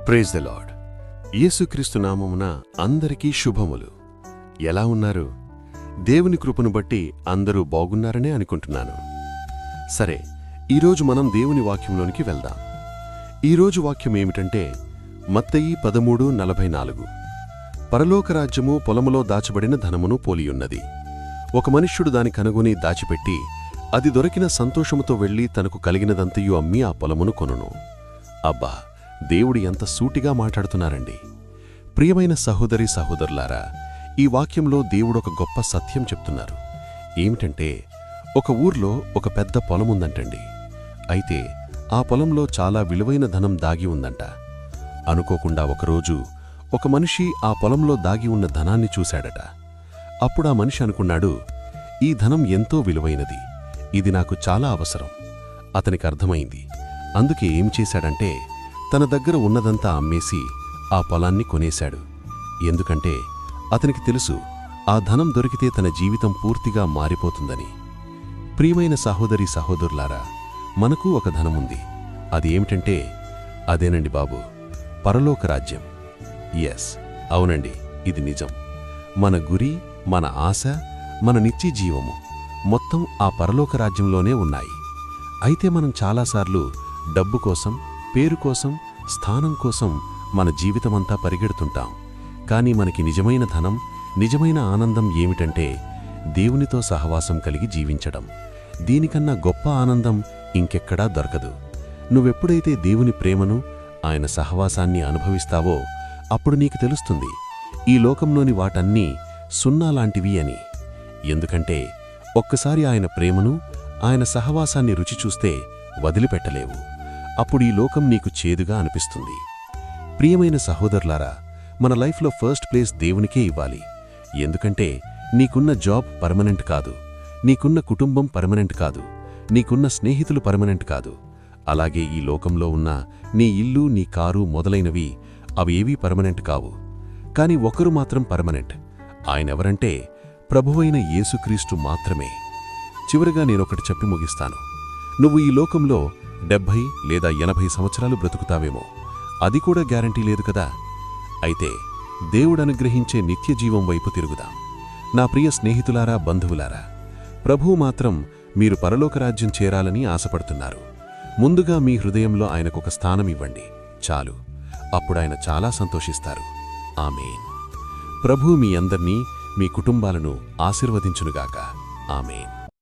Praise the lord. యేసుక్రీస్తు నామమున అందరికీ శుభములు. ఎలా ఉన్నారు? దేవుని కృపను బట్టి అందరూ బాగున్నారనే అనుకుంటున్నాను. సరే, ఈరోజు మనం దేవుని వాక్యంలోనికి వెళ్దాం. ఈరోజు వాక్యం ఏమిటంటే మత్తయి 13:44. పరలోకరాజ్యము పొలములో దాచబడిన ధనమును పోలియున్నది. ఒక మనుష్యుడు దాని కనుగొని దాచిపెట్టి అది దొరికిన సంతోషముతో వెళ్లి తనకు కలిగినదంతయు అమ్మి ఆ పొలమును కొనును. అబ్బా, దేవుడు ఎంత సూటిగా మాట్లాడుతున్నారండి. ప్రియమైన సహోదరి సహోదరులారా, ఈ వాక్యంలో దేవుడొక గొప్ప సత్యం చెప్తున్నారు. ఏమిటంటే, ఒక ఊర్లో ఒక పెద్ద పొలముందంటండి. అయితే ఆ పొలంలో చాలా విలువైన ధనం దాగి ఉందంట. అనుకోకుండా ఒకరోజు ఒక మనిషి ఆ పొలంలో దాగి ఉన్న ధనాన్ని చూశాడట. అప్పుడా మనిషి అనుకున్నాడు, ఈ ధనం ఎంతో విలువైనది, ఇది నాకు చాలా అవసరం. అతనికి అర్థమైంది. అందుకే ఏం చేశాడంటే, తన దగ్గర ఉన్నదంతా అమ్మేసి ఆ పొలాన్ని కొనేశాడు. ఎందుకంటే అతనికి తెలుసు, ఆ ధనం దొరికితే తన జీవితం పూర్తిగా మారిపోతుందని. ప్రియమైన సహోదరి సహోదరులారా, మనకు ఒక ధనముంది. అది ఏమిటంటే, అదేనండి బాబు, పరలోక రాజ్యం. ఎస్, అవునండి, ఇది నిజం. మన గురి, మన ఆశ, మన నిత్య జీవము మొత్తం ఆ పరలోక రాజ్యంలోనే ఉన్నాయి. అయితే మనం చాలాసార్లు డబ్బు కోసం, పేరు కోసం, స్థానం కోసం మన జీవితమంతా పరిగెడుతుంటాం. కానీ మనకి నిజమైన ధనం, నిజమైన ఆనందం ఏమిటంటే దేవునితో సహవాసం కలిగి జీవించడం. దీనికన్నా గొప్ప ఆనందం ఇంకెక్కడా దొరకదు. నువ్వెప్పుడైతే దేవుని ప్రేమను, ఆయన సహవాసాన్ని అనుభవిస్తావో అప్పుడు నీకు తెలుస్తుంది, ఈ లోకంలోని వాటన్నీ సున్నాలాంటివి అని. ఎందుకంటే ఒక్కసారి ఆయన ప్రేమను, ఆయన సహవాసాన్ని రుచి చూస్తే వదిలిపెట్టలేవు. అప్పుడు ఈ లోకం నీకు చేదుగా అనిపిస్తుంది. ప్రియమైన సహోదరులారా, మన లైఫ్లో ఫస్ట్ ప్లేస్ దేవునికే ఇవ్వాలి. ఎందుకంటే నీకున్న జాబ్ పర్మనెంట్ కాదు, నీకున్న కుటుంబం పర్మనెంట్ కాదు, నీకున్న స్నేహితులు పర్మనెంట్ కాదు. అలాగే ఈ లోకంలో ఉన్న నీ ఇల్లు, నీ కారు మొదలైనవి అవేవీ పర్మనెంట్ కావు. కాని ఒకరు మాత్రం పర్మనెంట్. ఆయనెవరంటే ప్రభువైన యేసుక్రీస్తు మాత్రమే. చివరిగా నేనొకటి చెప్పి ముగిస్తాను. నువ్వు ఈ లోకంలో 70 లేదా 80 సంవత్సరాలు బ్రతుకుతావేమో, అది కూడా గ్యారంటీ లేదు కదా. అయితే దేవుడనుగ్రహించే నిత్యజీవం వైపు తిరుగుదాం. నా ప్రియ స్నేహితులారా, బంధువులారా, ప్రభువు మాత్రం మీరు పరలోకరాజ్యం చేరాలని ఆశపడుతున్నారు. ముందుగా మీ హృదయంలో ఆయనకొక స్థానం ఇవ్వండి, చాలు. అప్పుడాయన చాలా సంతోషిస్తారు. ఆమేన్. ప్రభువు మీ అందర్నీ, మీ కుటుంబాలను ఆశీర్వదించునుగాక. ఆమేన్.